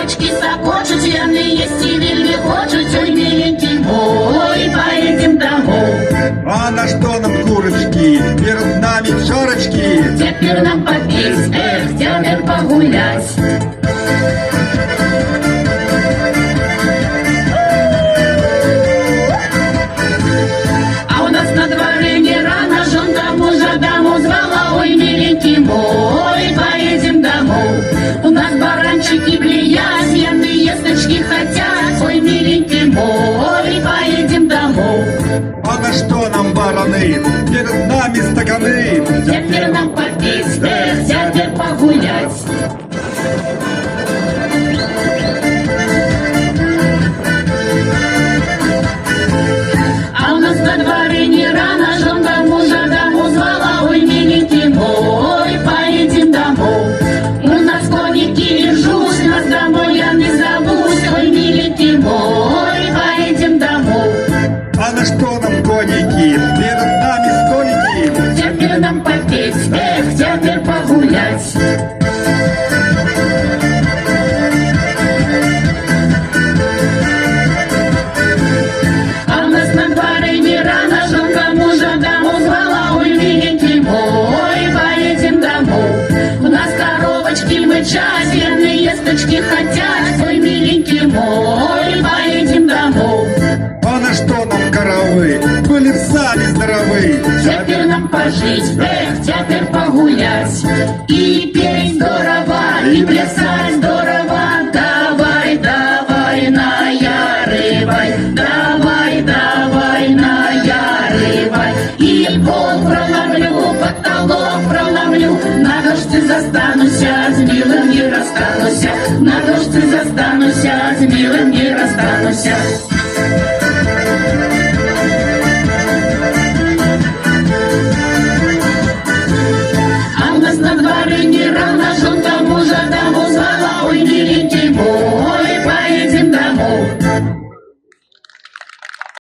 Курочки сакочуть, яны есть и вельми хочуть. Ой, миленький мой, поедем домой. А на что нам курочки? Перед нами пчелочки. Теперь нам попить, эх, теперь погулять. А у нас на дворе не рано, жонка мужа домой звала. Ой, миленький мой, поедем домой. У нас баранчики блеят, яны есточки хотят. Ой, миленький мой, поедем домой. А на что нам бараны? Перед нами стаканы. Теперь нам попить, эх, теперь погулять. А у нас на дворе не рано, жонка мужа домой звала. Ой, миленький мой, поедем домой. У нас коники жусь, нас домой я не забудь. Ой, миленький мой, поедем домой. А на что нам коники? Перед нами столики. Теперь нам попить, эх, теперь погулять. А у нас на дворе не рано, жонка мужа домой звала. Ой, миленький мой, поедем домой. У нас коровочки мычат, яны есточки хотят. Ой, миленький мой, поедем домой. А на что нам коровы? Были сами здоровы. Теперь нам пожить, эх, теперь погулять. И петь здорово, и плясать здорово. Давай, давай, наяривай. Давай, давай, наяривай. И пол проломлю, потолок проломлю. На дождь застануся, с милым не расстануся. На дождь застануся, с милым не расстануся.